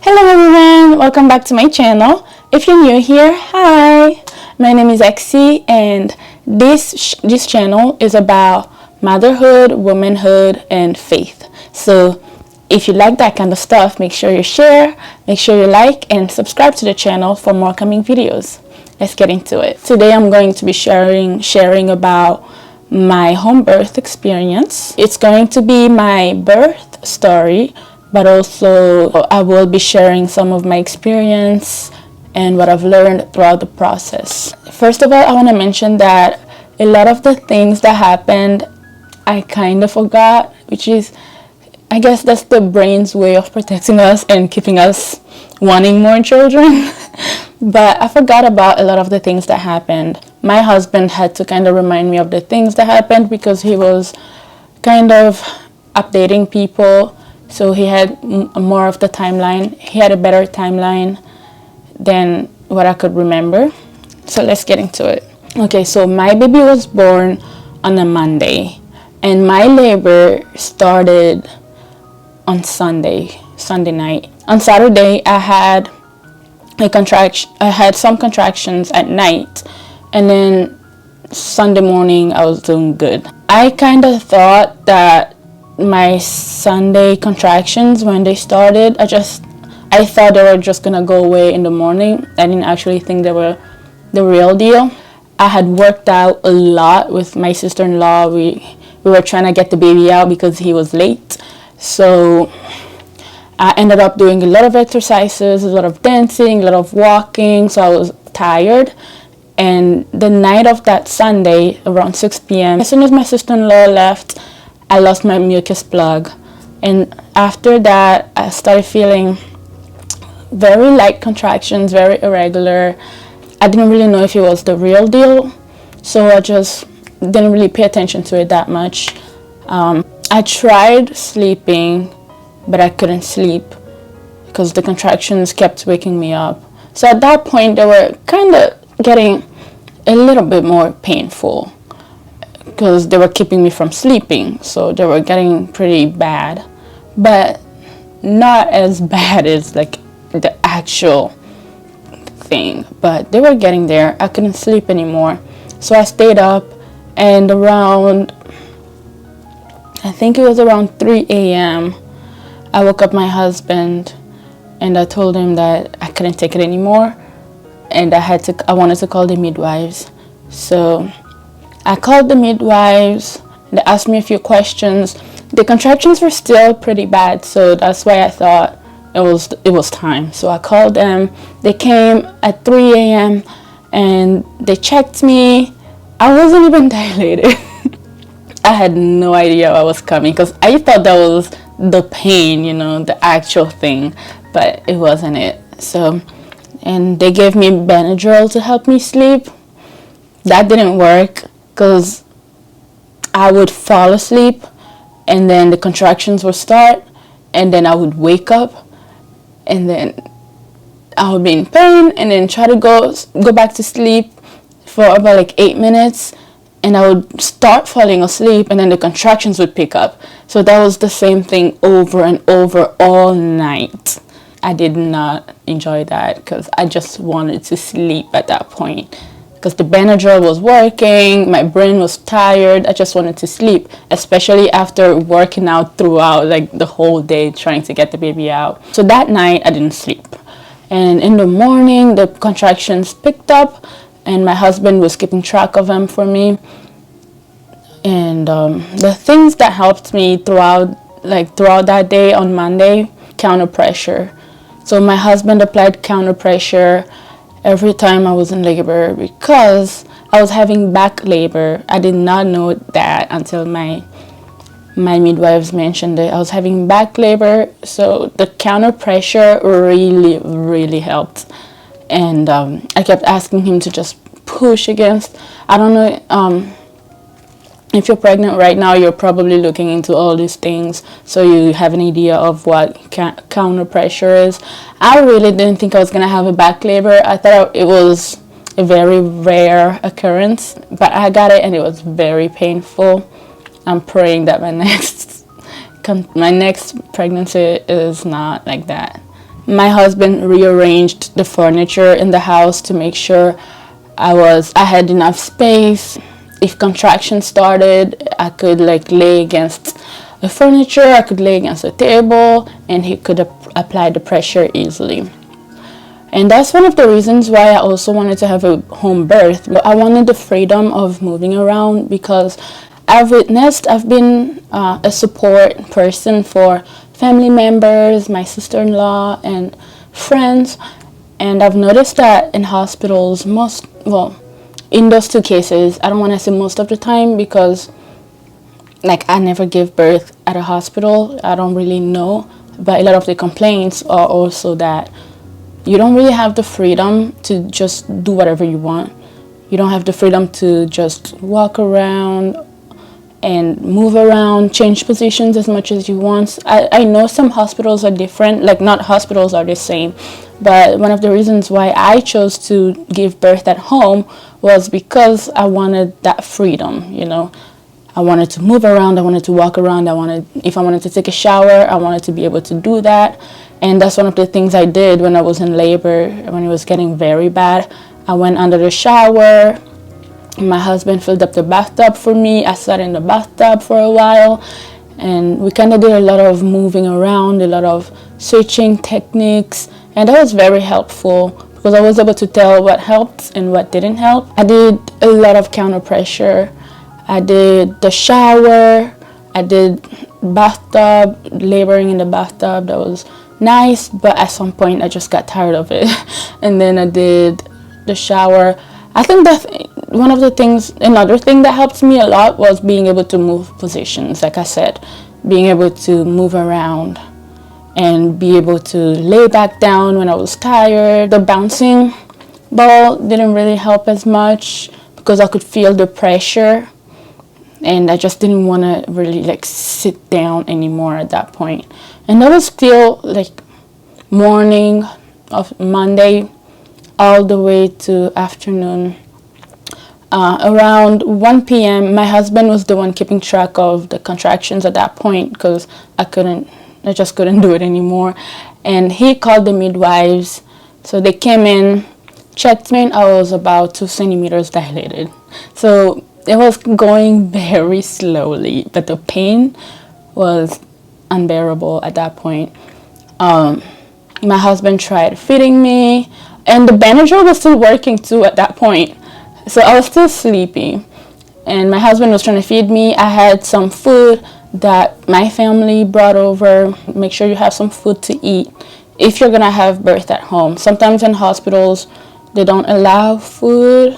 Hello everyone, welcome back to my channel. If you're new here, hi, my name is Exie, and this channel is about motherhood, womanhood, and faith. So if you like that kind of stuff, make sure you share, make sure you like, and subscribe to the channel for more coming videos. Let's get into it. Today I'm going to be sharing about my home birth experience. It's going to be my birth story, but also I will be sharing some of my experience and what I've learned throughout the process. First of all, I want to mention that a lot of the things that happened I kind of forgot, which is, I guess that's the brain's way of protecting us and keeping us wanting more children. But I forgot about a lot of the things that happened. My husband had to kind of remind me of the things that happened because he was kind of updating people. So he had more of the timeline. He had a better timeline than what I could remember. So let's get into it. Okay, so my baby was born on a Monday, and my labor started on Sunday night. On Saturday, I had some contractions at night, and then Sunday morning I was doing good. I kind of thought that my Sunday contractions, when they started, I thought they were just gonna go away in the morning. I didn't actually think they were the real deal. I had worked out a lot with my sister-in-law. We were trying to get the baby out because he was late. So I ended up doing a lot of exercises, a lot of dancing, a lot of walking. So I was tired. And the night of that Sunday, around 6 p.m., as soon as my sister-in-law left, I lost my mucus plug. And after that, I started feeling very light contractions, very irregular. I didn't really know if it was the real deal, so I just didn't really pay attention to it that much. I tried sleeping, but I couldn't sleep because the contractions kept waking me up. So at that point, they were kind of getting a little bit more painful because they were keeping me from sleeping. So they were getting pretty bad, but not as bad as like the actual thing, but they were getting there. I couldn't sleep anymore, so I stayed up, and I think it was around 3 a.m. I woke up my husband and I told him that I couldn't take it anymore, and I wanted to call the midwives. So I called the midwives. They asked me a few questions. The contractions were still pretty bad, so that's why I thought it was time. So I called them. They came at 3 a.m. and they checked me. I wasn't even dilated. I had no idea what was coming because I thought that was the pain, the actual thing, but it wasn't it. So, and they gave me Benadryl to help me sleep. That didn't work because I would fall asleep and then the contractions would start, and then I would wake up, and then I would be in pain, and then try to go back to sleep for about like 8 minutes, and I would start falling asleep, and then the contractions would pick up. So that was the same thing over and over all night. I did not enjoy that because I just wanted to sleep at that point because the Benadryl was working, my brain was tired. I just wanted to sleep, especially after working out throughout like the whole day trying to get the baby out. So that night I didn't sleep, and in the morning the contractions picked up, and my husband was keeping track of them for me. And the things that helped me throughout that day on Monday, counter pressure. So my husband applied counter pressure every time I was in labor because I was having back labor. I did not know that until my midwives mentioned it. I was having back labor, so the counter pressure really, really helped. And I kept asking him to just push against. I don't know, if you're pregnant right now, you're probably looking into all these things, so you have an idea of what counter pressure is. I really didn't think I was going to have a back labor. I thought it was a very rare occurrence, but I got it and it was very painful. I'm praying that my next pregnancy is not like that. My husband rearranged the furniture in the house to make sure I had enough space. If contractions started, I could like lay against the furniture, I could lay against the table, and he could apply the pressure easily. And that's one of the reasons why I also wanted to have a home birth. I wanted the freedom of moving around because I've been a support person for family members, my sister-in-law, and friends. And I've noticed that in hospitals, in those two cases, I don't want to say most of the time because like I never give birth at a hospital. I don't really know. But a lot of the complaints are also that you don't really have the freedom to just do whatever you want. You don't have the freedom to just walk around and move around, change positions as much as you want. I know some hospitals are different, like not hospitals are the same, but one of the reasons why I chose to give birth at home was because I wanted that freedom, you know. I wanted to move around, I wanted to walk around, if I wanted to take a shower, I wanted to be able to do that. And that's one of the things I did when I was in labor, when it was getting very bad. I went under the shower. My husband filled up the bathtub for me. I sat in the bathtub for a while, and we kind of did a lot of moving around, a lot of switching techniques, and that was very helpful because I was able to tell what helped and what didn't help. I did a lot of counter pressure. I did the shower. I did bathtub, laboring in the bathtub. That was nice, but at some point I just got tired of it. And then I did the shower. I think that another thing that helped me a lot was being able to move positions. Like I said, being able to move around and be able to lay back down when I was tired. The bouncing ball didn't really help as much because I could feel the pressure, and I just didn't want to really like sit down anymore at that point. And that was still like morning of Monday all the way to afternoon. Around 1 p.m. my husband was the one keeping track of the contractions at that point because I just couldn't do it anymore. And he called the midwives. So they came in, checked me, and I was about 2 centimeters dilated. So it was going very slowly, but the pain was unbearable at that point. My husband tried feeding me, and the Benadryl was still working too at that point. So I was still sleepy, and my husband was trying to feed me. I had some food that my family brought over. Make sure you have some food to eat if you're gonna have birth at home. Sometimes in hospitals, they don't allow food.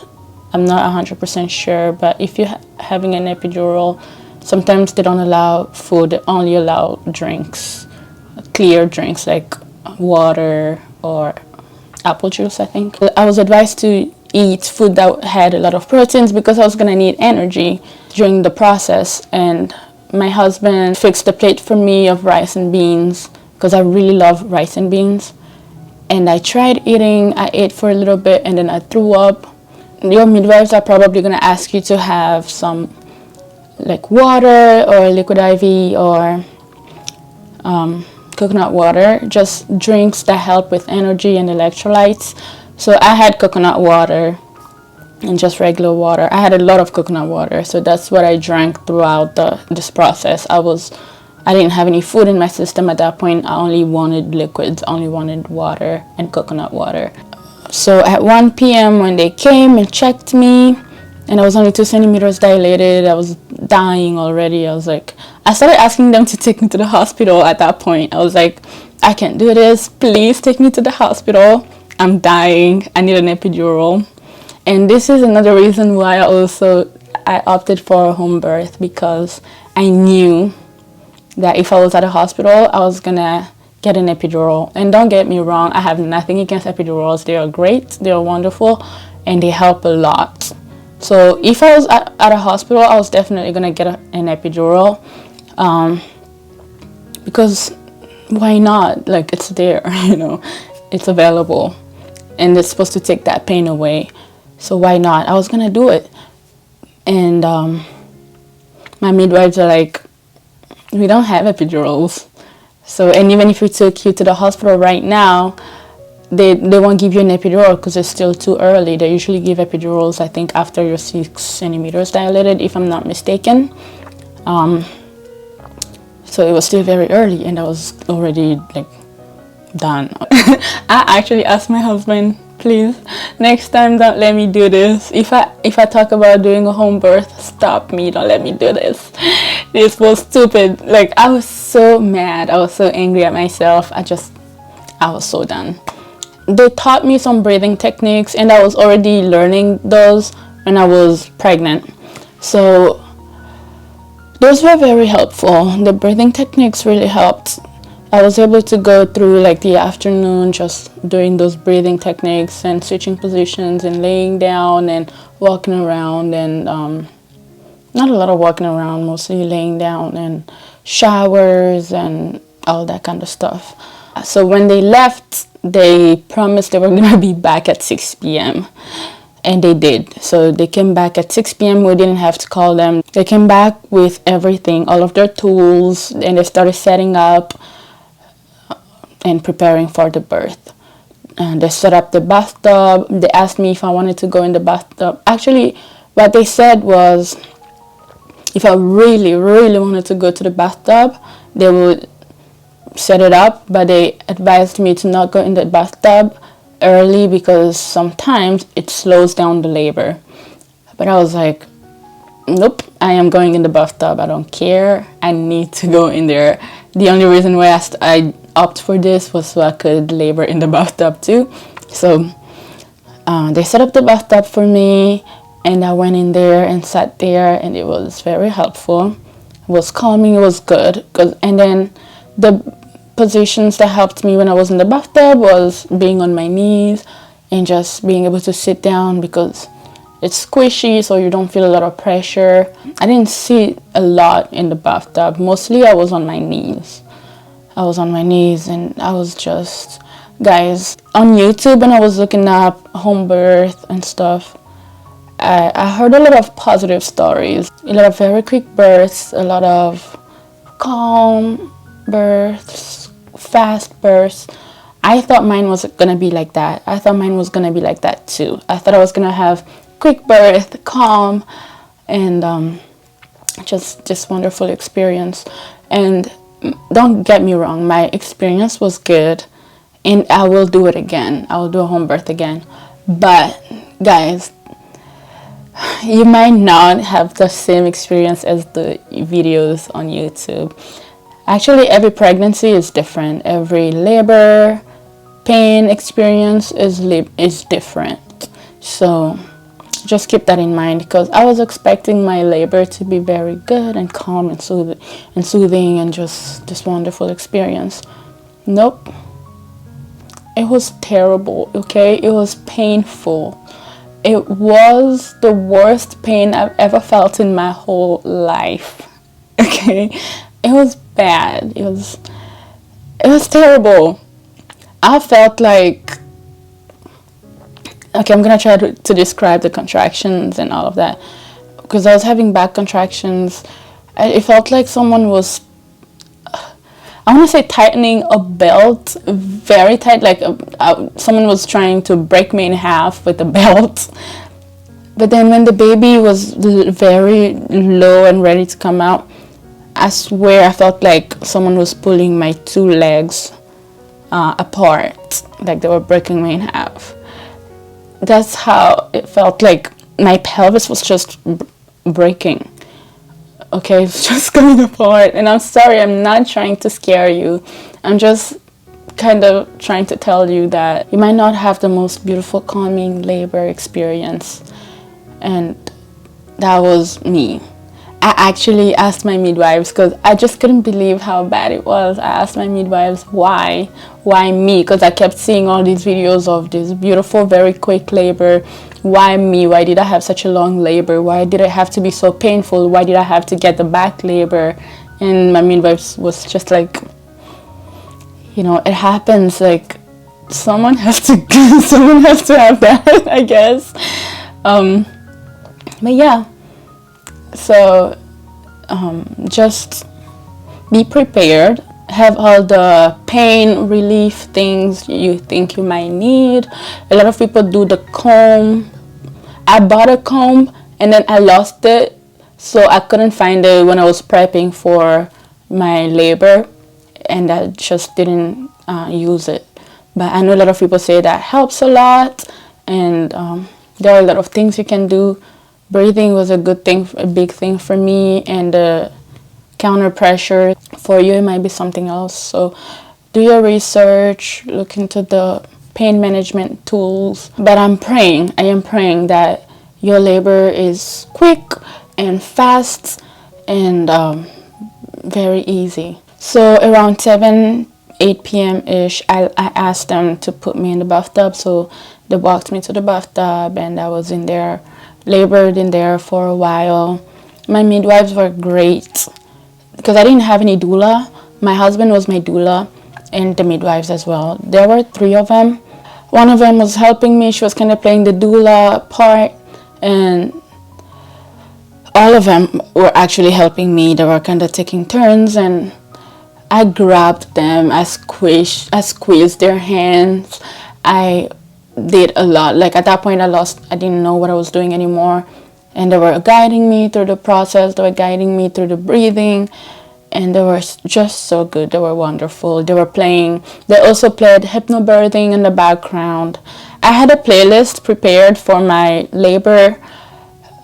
I'm not 100% sure, but if you're having an epidural, sometimes they don't allow food. They only allow drinks, clear drinks like water or apple juice, I think. I was advised to eat food that had a lot of proteins because I was going to need energy during the process. And my husband fixed a plate for me of rice and beans because I really love rice and beans. And I tried eating. I ate for a little bit and then I threw up. Your midwives are probably going to ask you to have some like water or liquid IV or coconut water, just drinks that help with energy and electrolytes. So I had coconut water and just regular water. I had a lot of coconut water, so that's what I drank throughout this process. I didn't have any food in my system at that point. I only wanted liquids, only wanted water and coconut water. So at 1 p.m. when they came and checked me, and I was only 2 centimeters dilated, I was dying already. I started asking them to take me to the hospital at that point. I was like, I can't do this. Please take me to the hospital. I'm dying. I need an epidural. And this is another reason why I opted for a home birth, because I knew that if I was at a hospital, I was going to get an epidural. And don't get me wrong, I have nothing against epidurals. They are great. They are wonderful. And they help a lot. So if I was at a hospital, I was definitely going to get an epidural. Because why not? Like, it's there, it's available. And it's supposed to take that pain away. So why not? I was going to do it. And my midwives are like, we don't have epidurals. So, and even if we took you to the hospital right now, they won't give you an epidural because it's still too early. They usually give epidurals, I think, after you're 6 centimeters dilated, if I'm not mistaken. So it was still very early, and I was already like done. I actually asked my husband, please, next time don't let me do this. If I talk about doing a home birth, stop me, don't let me do this. This was stupid. Like, I was so mad, I was so angry at myself. I was so done. They taught me some breathing techniques, and I was already learning those when I was pregnant. So those were very helpful. The breathing techniques really helped. I was able to go through like the afternoon just doing those breathing techniques and switching positions and laying down and walking around, and not a lot of walking around, mostly laying down, and showers and all that kind of stuff. So when they left, they promised they were going to be back at 6 p.m. And they did. So they came back at 6 p.m. We didn't have to call them. They came back with everything, all of their tools, and they started setting up and preparing for the birth. And they set up the bathtub. They asked me if I wanted to go in the bathtub. Actually, what they said was if I really, really wanted to go to the bathtub, they would set it up, but they advised me to not go in the bathtub early because sometimes it slows down the labor. But I was like, nope, I am going in the bathtub. I don't care. I need to go in there. The only reason why I opt for this was so I could labor in the bathtub too. So they set up the bathtub for me, and I went in there and sat there, and it was very helpful. It was calming. It was good. And then the positions that helped me when I was in the bathtub was being on my knees and just being able to sit down because it's squishy, so you don't feel a lot of pressure. I didn't sit a lot in the bathtub. Mostly I was on my knees. And I was just, guys, on YouTube when I was looking up home birth and stuff, I heard a lot of positive stories, a lot of very quick births, a lot of calm births, fast births. I thought mine was gonna be like that. I thought mine was gonna be like that too. I thought I was gonna have quick birth, calm, and just wonderful experience. And don't get me wrong, my experience was good, and I will do it again. I will do a home birth again. But guys, you might not have the same experience as the videos on YouTube. Actually, every pregnancy is different. Every labor pain experience is different. So just keep that in mind, because I was expecting my labor to be very good and calm and soothing and just this wonderful experience. Nope. It was terrible, okay? It was painful. It was the worst pain I've ever felt in my whole life, okay? It was bad. It was terrible. I felt like, okay, I'm gonna try to describe the contractions and all of that, because I was having back contractions. It felt like someone was, I want to say, tightening a belt very tight, like someone was trying to break me in half with a belt. But then when the baby was very low and ready to come out, I swear I felt like someone was pulling my two legs apart, like they were breaking me in half. That's how it felt. Like my pelvis was just breaking. Okay, it's just coming apart. And I'm sorry, I'm not trying to scare you. I'm just kind of trying to tell you that you might not have the most beautiful, calming labor experience. And that was me. I actually asked my midwives, because I just couldn't believe how bad it was. I asked my midwives why me, because I kept seeing all these videos of this beautiful, very quick labor. Why me? Why did I have such a long labor? Why did it have to be so painful? Why did I have to get the back labor? And my midwife was just like, you know, it happens. Like someone has to have that, I guess. But yeah. So just be prepared. have all the pain relief things you think you might need. A lot of people do the comb. I bought a comb and then I lost it, so I couldn't find it when I was prepping for my labor, and I just didn't use it. But I know a lot of people say that helps a lot, and there are a lot of things you can do. Breathing was a good thing, a big thing for me, and the counter pressure for you, it might be something else. So do your research, look into the pain management tools. But I am praying that your labor is quick and fast and very easy. So around 8 p.m. ish, I asked them to put me in the bathtub. So they walked me to the bathtub, and I was in there, labored in there for a while. My midwives were great because I didn't have any doula. My husband was my doula, and the midwives as well. There were 3 of them. One of them was helping me. She was kind of playing the doula part, and all of them were actually helping me. They were kind of taking turns, and I grabbed them, I squeezed their hands. I did a lot. Like at that point I didn't know what I was doing anymore. And they were guiding me through the process. They were guiding me through the breathing. And they were just so good. They were wonderful. They also played hypnobirthing in the background. I had a playlist prepared for my labor.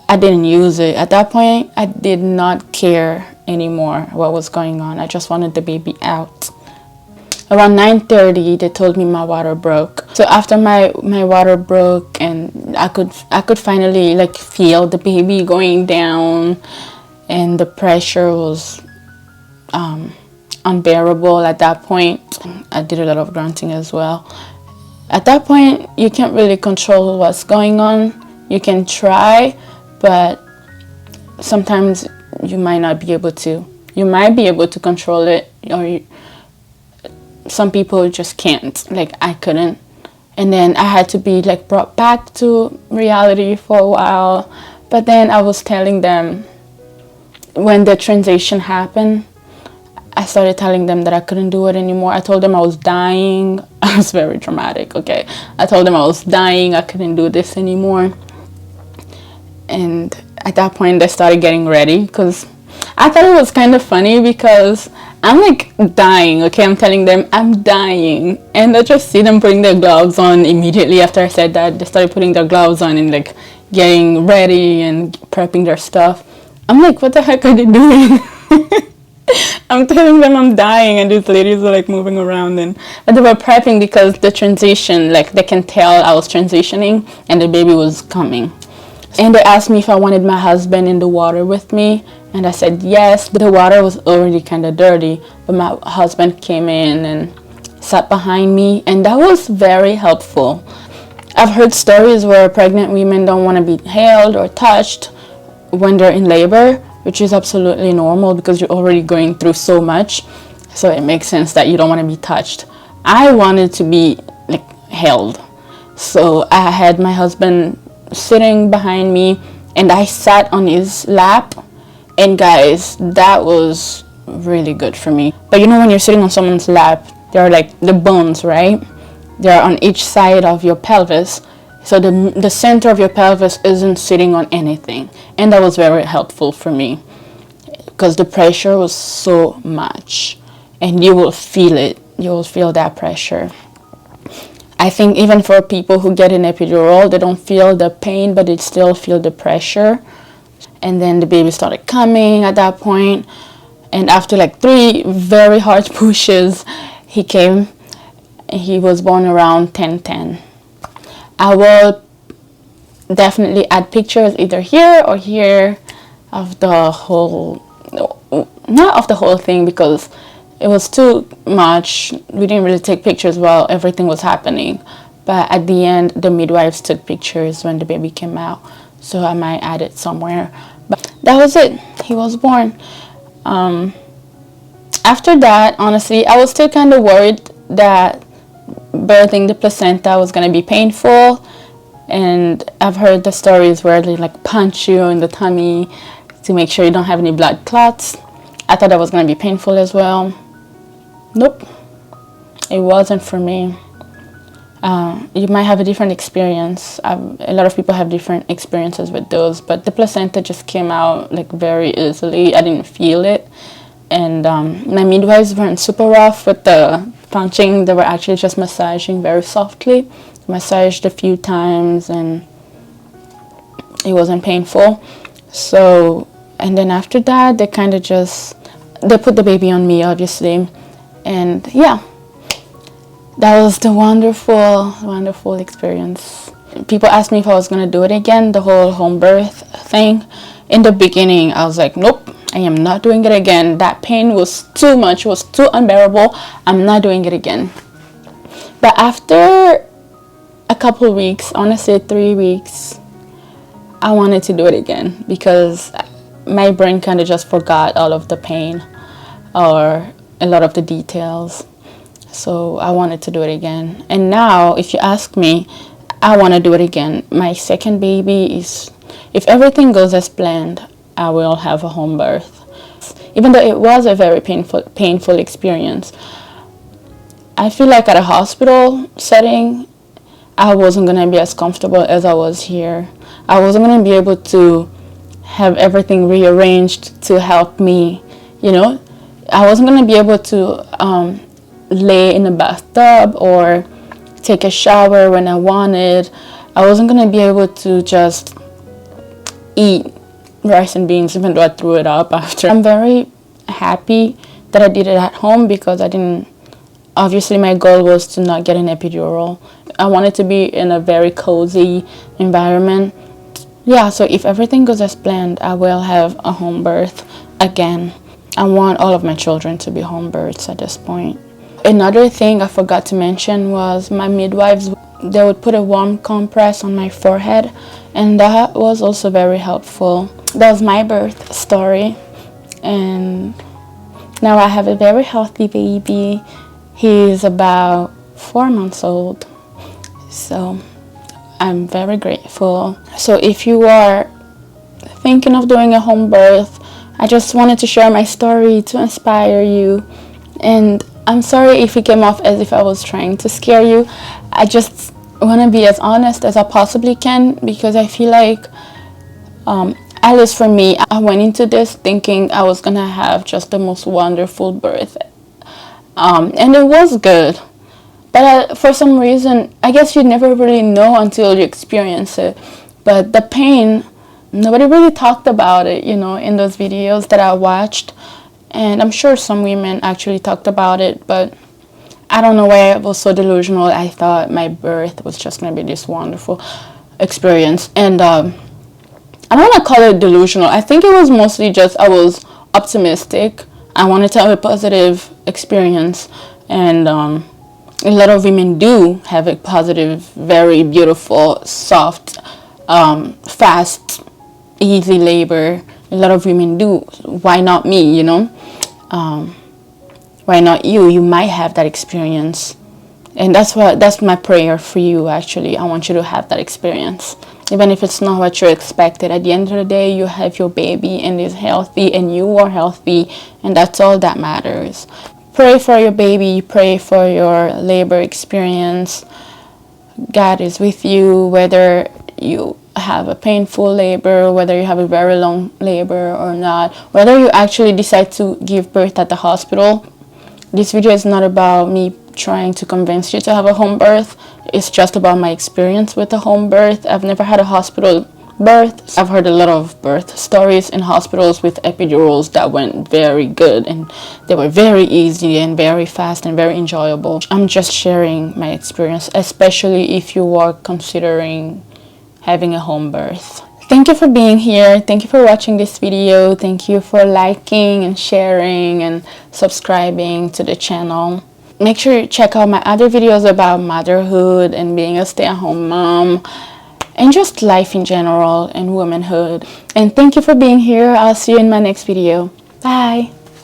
I didn't use it. At that point, I did not care anymore what was going on. I just wanted the baby out. Around 9:30, they told me my water broke. So after my water broke, and I could finally like feel the baby going down, and the pressure was unbearable at that point. I did a lot of grunting as well. At that point, you can't really control what's going on. You can try, but sometimes you might not be able to. You might be able to control it, or some people just can't. Like I couldn't. And then I had to be like brought back to reality for a while. But then I was telling them, when the transition happened, I started telling them that I couldn't do it anymore. I told them I was dying. I was very dramatic, okay? I told them I was dying. I couldn't do this anymore. And at that point, they started getting ready, because I thought it was kind of funny, because I'm like dying, okay? I'm telling them I'm dying. And I just see them putting their gloves on immediately after I said that. They started putting their gloves on and like getting ready and prepping their stuff. I'm like, what the heck are they doing? I'm telling them I'm dying, and these ladies are like moving around, and they were prepping because the transition, like they can tell I was transitioning and the baby was coming. And they asked me if I wanted my husband in the water with me, and I said yes. The water was already kind of dirty, but my husband came in and sat behind me, and that was very helpful. I've heard stories where pregnant women don't want to be held or touched when they're in labor, which is absolutely normal because you're already going through so much. So it makes sense that you don't want to be touched. I wanted to be like held. So I had my husband sitting behind me, and I sat on his lap, and guys, that was really good for me. But you know, when you're sitting on someone's lap, there are like the bones, right? They're on each side of your pelvis, so the center of your pelvis isn't sitting on anything, and that was very helpful for me because the pressure was so much, and you will feel it. You will feel that pressure. I think even for people who get an epidural, they don't feel the pain, but they still feel the pressure. And then the baby started coming at that point. And after like 3 very hard pushes, he came. He was born around 10:10. I will definitely add pictures either here or here of the whole, not of the whole thing, because it was too much. We didn't really take pictures while everything was happening. But at the end, the midwives took pictures when the baby came out. So I might add it somewhere. But that was it. He was born. After that, honestly, I was still kind of worried that birthing the placenta was going to be painful. And I've heard the stories where they like punch you in the tummy to make sure you don't have any blood clots. I thought that was going to be painful as well. Nope, it wasn't for me. You might have a different experience. A lot of people have different experiences with those, but the placenta just came out like very easily. I didn't feel it. And my midwives weren't super rough with the punching. They were actually just massaging very softly. Massaged a few times and it wasn't painful. So, and then after that, they kind of just, they put the baby on me, obviously. And yeah, that was the wonderful, wonderful experience. People asked me if I was going to do it again, the whole home birth thing. In the beginning, I was like, nope, I am not doing it again. That pain was too much, was too unbearable. I'm not doing it again. But after a couple of weeks, I want to say 3 weeks, I wanted to do it again because my brain kind of just forgot all of the pain or a lot of the details. So I wanted to do it again. And now, if you ask me, I want to do it again. My second baby is, if everything goes as planned, I will have a home birth. Even though it was a very painful experience, I feel like at a hospital setting, I wasn't going to be as comfortable as I was here. I wasn't going to be able to have everything rearranged to help me, you know. I wasn't going to be able to lay in a bathtub or take a shower when I wanted. I wasn't going to be able to just eat rice and beans even though I threw it up after. I'm very happy that I did it at home because I didn't, obviously my goal was to not get an epidural. I wanted to be in a very cozy environment. Yeah, so if everything goes as planned, I will have a home birth again. I want all of my children to be home births at this point. Another thing I forgot to mention was my midwives, they would put a warm compress on my forehead, and that was also very helpful. That was my birth story, and now I have a very healthy baby. He's about 4 months old, so I'm very grateful. So if you are thinking of doing a home birth, I just wanted to share my story to inspire you. And I'm sorry if it came off as if I was trying to scare you. I just want to be as honest as I possibly can because I feel like, at least for me, I went into this thinking I was going to have just the most wonderful birth. And it was good. But for some reason, I guess you never really know until you experience it. But the pain, nobody really talked about it, you know, in those videos that I watched. And I'm sure some women actually talked about it, but I don't know why I was so delusional. I thought my birth was just going to be this wonderful experience. And I don't want to call it delusional. I think it was mostly just I was optimistic. I wanted to have a positive experience. And a lot of women do have a positive, very beautiful, soft, fast, easy labor. A lot of women do. Why not me, you know? Why not you? You might have that experience. And that's my prayer for you, actually. I want you to have that experience. Even if it's not what you expected. At the end of the day, you have your baby and is healthy and you are healthy. And that's all that matters. Pray for your baby. Pray for your labor experience. God is with you, whether you have a painful labor, whether you have a very long labor or not, whether you actually decide to give birth at the hospital. This video is not about me trying to convince you to have a home birth. It's just about my experience with a home birth. I've never had a hospital birth. I've heard a lot of birth stories in hospitals with epidurals that went very good, and they were very easy and very fast and very enjoyable. I'm just sharing my experience, especially if you are considering having a home birth. Thank you for being here. Thank you for watching this video. Thank you for liking and sharing and subscribing to the channel. Make sure you check out my other videos about motherhood and being a stay-at-home mom and just life in general and womanhood. And thank you for being here. I'll see you in my next video. Bye.